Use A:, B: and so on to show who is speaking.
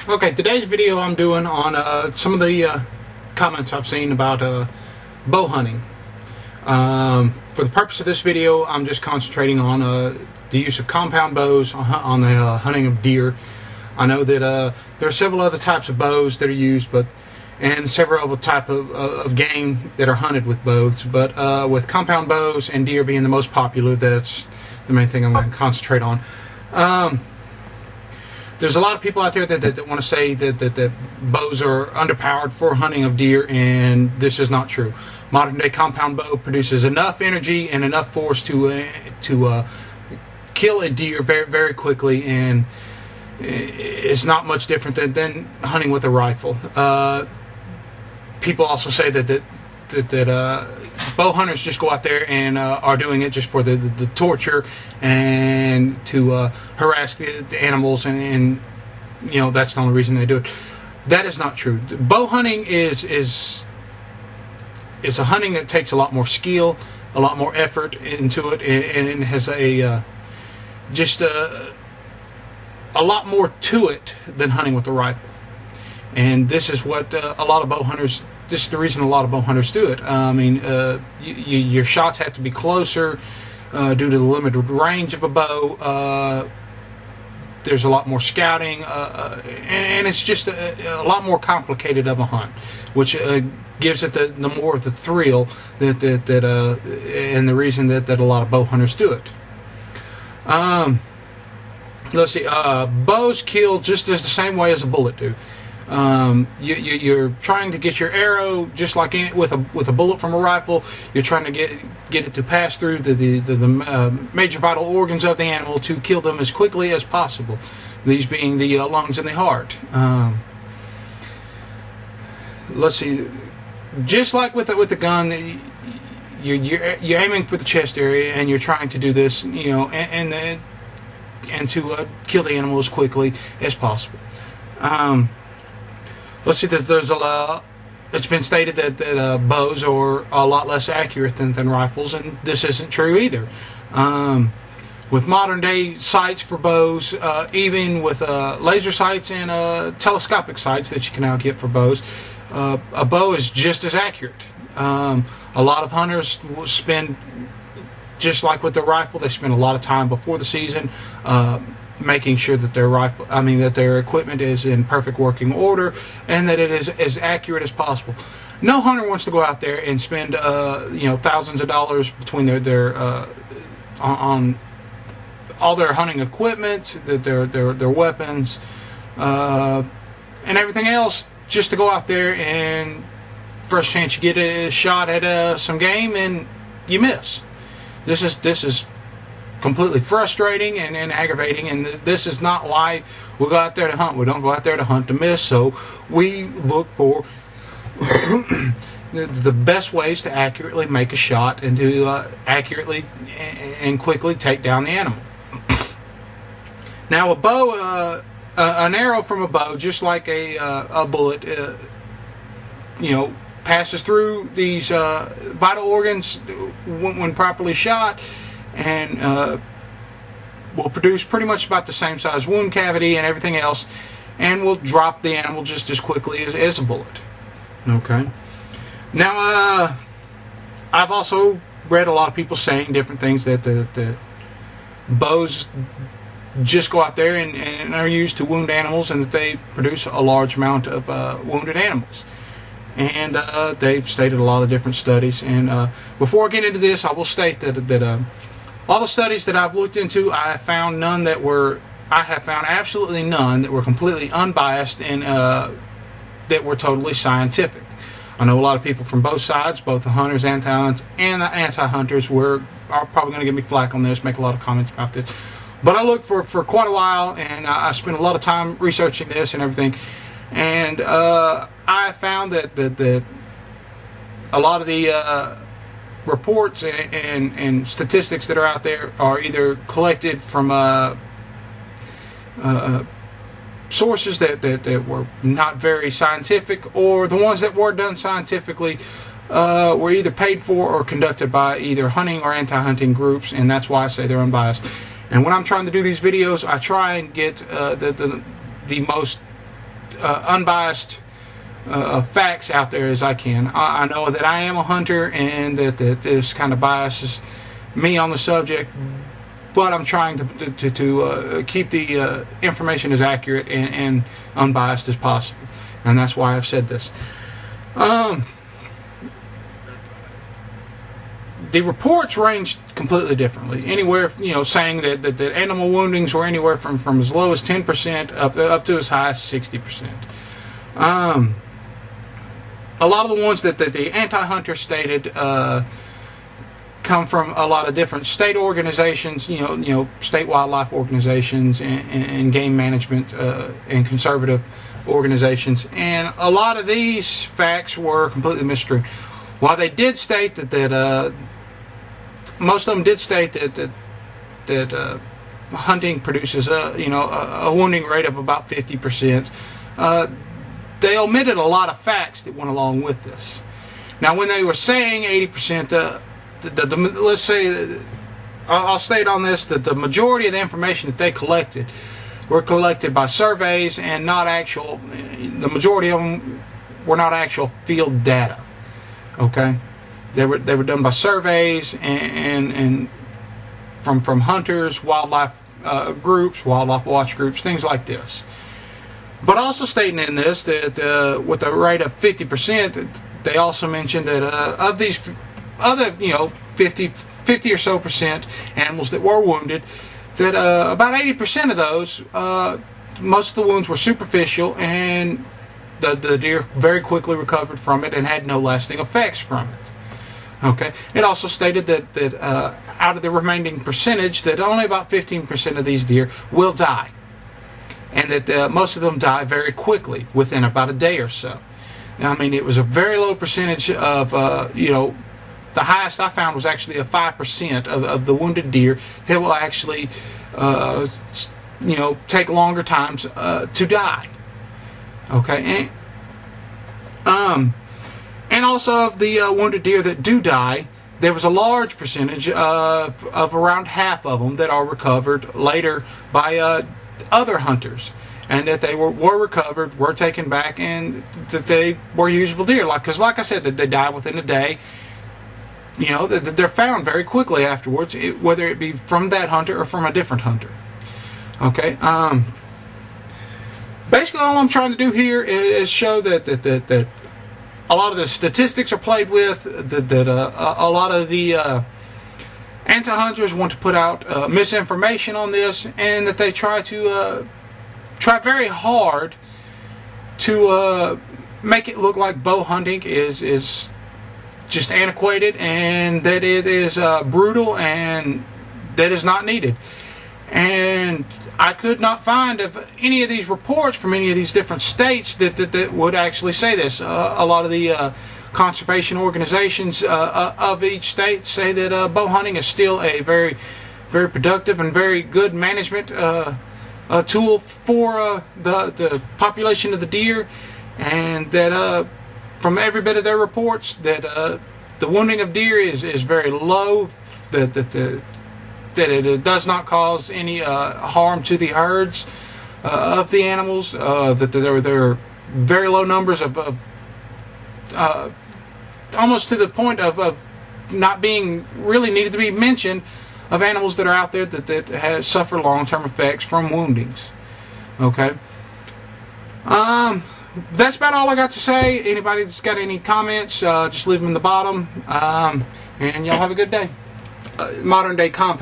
A: Okay, today's video I'm doing on some of the comments I've seen about bow hunting. For the purpose of this video, I'm just concentrating on the use of compound bows on the hunting of deer. I know that there are several other types of bows that are used, and several other type of game that are hunted with bows. But with compound bows and deer being the most popular, that's the main thing I'm going to concentrate on. There's a lot of people out there that want to say that bows are underpowered for hunting of deer, and this is not true. Modern day compound bow produces enough energy and enough force to kill a deer very, very quickly, and it's not much different than hunting with a rifle. People also say that bow hunters just go out there and are doing it just for the torture and to harass the animals, and you know, that's the only reason they do it. That is not true. Bow hunting is a hunting that takes a lot more skill, a lot more effort into it, and it has just a lot more to it than hunting with a rifle. And this is what a lot of bow hunters. This is the reason a lot of bow hunters do it. I mean, your shots have to be closer due to the limited range of a bow. There's a lot more scouting, and it's just a lot more complicated of a hunt, which gives it the more of the thrill and the reason that a lot of bow hunters do it. Let's see. Bows kill just as the same way as a bullet do. You're trying to get your arrow just like with a bullet from a rifle. You're trying to get it to pass through the major vital organs of the animal to kill them as quickly as possible. These being the lungs and the heart. Let's see. Just like with the gun, you're aiming for the chest area, and you're trying to do this, you know, and to kill the animal as quickly as possible. Let's see, there's it's been stated that bows are a lot less accurate than rifles, and this isn't true either. With modern day sights for bows, even with laser sights and telescopic sights that you can now get for bows, a bow is just as accurate. A lot of hunters will spend, just like with the rifle, they spend a lot of time before the season making sure that their equipment is in perfect working order and that it is as accurate as possible. No hunter wants to go out there and spend thousands of dollars between their on all their hunting equipment, their weapons, and everything else, just to go out there and first chance you get a shot at some game and you miss. This is completely frustrating and aggravating, and this is not why we go out there to hunt. We don't go out there to hunt to miss, so we look for the best ways to accurately make a shot and to accurately and quickly take down the animal. Now, a bow, an arrow from a bow, just like a bullet, passes through these vital organs when properly shot, and will produce pretty much about the same size wound cavity and everything else, and will drop the animal just as quickly as a bullet. Okay. Now, I've also read a lot of people saying different things, that the bows just go out there and are used to wound animals, and that they produce a large amount of wounded animals. And they've stated a lot of different studies. And before I get into this, I will state that all the studies that I've looked into, I have found absolutely none that were completely unbiased and that were totally scientific. I know a lot of people from both sides, both the hunters and the anti-hunters, are probably going to give me flack on this, make a lot of comments about this. But I looked for quite a while, and I spent a lot of time researching this and everything. And I found that a lot of the reports and statistics that are out there are either collected from sources that were not very scientific, or the ones that were done scientifically were either paid for or conducted by either hunting or anti-hunting groups, and that's why I say they're unbiased. And when I'm trying to do these videos, I try and get the most unbiased facts out there as I can. I know that I am a hunter, and that this kind of biases me on the subject, but I'm trying to keep the information as accurate and unbiased as possible, and that's why I've said this. The reports ranged completely differently. Anywhere, saying that animal woundings were anywhere from as low as 10% up to as high as 60%. A lot of the ones that the anti-hunter stated come from a lot of different state organizations, state wildlife organizations and game management and conservative organizations, and a lot of these facts were completely misconstrued. While they did state that most of them did state that hunting produces a wounding rate of about 50%, they omitted a lot of facts that went along with this. Now, when they were saying 80%, let's say, I'll state on this that the majority of the information that they collected were collected by surveys and not actual. The majority of them were not actual field data. Okay, they were done by surveys and from hunters, wildlife groups, wildlife watch groups, things like this. But also stating in this that with a rate of 50%, they also mentioned that of these other 50 or so percent animals that were wounded, that about 80% of those, most of the wounds were superficial, and the deer very quickly recovered from it and had no lasting effects from it. Okay. It also stated that out of the remaining percentage, that only about 15% of these deer will die, and that most of them die very quickly, within about a day or so. Now, I mean, it was a very low percentage of, the highest I found was actually a 5% of the wounded deer that will actually, take longer times to die. Okay, and also of the wounded deer that do die, there was a large percentage of around half of them that are recovered later by other hunters, and that they were recovered, were taken back, and that they were usable deer. Because like I said, that they die within a day. They're found very quickly afterwards, whether it be from that hunter or from a different hunter. Okay. Basically, all I'm trying to do here is show that a lot of the statistics are played with, that a lot of the anti-hunters want to put out misinformation on this, and that they try very hard to make it look like bow hunting is just antiquated, and that it is brutal, and that is not needed. And I could not find of any of these reports from any of these different states that would actually say this. A lot of the conservation organizations of each state say that bow hunting is still a very, very productive and very good management tool for the population of the deer, and that from every bit of their reports, that the wounding of deer is very low, that it does not cause any harm to the herds of the animals, that there are very low numbers of almost to the point of not being really needed to be mentioned, of animals that are out there that suffer long-term effects from woundings. Okay. That's about all I got to say. Anybody that's got any comments, just leave them in the bottom. And y'all have a good day. Modern day compound.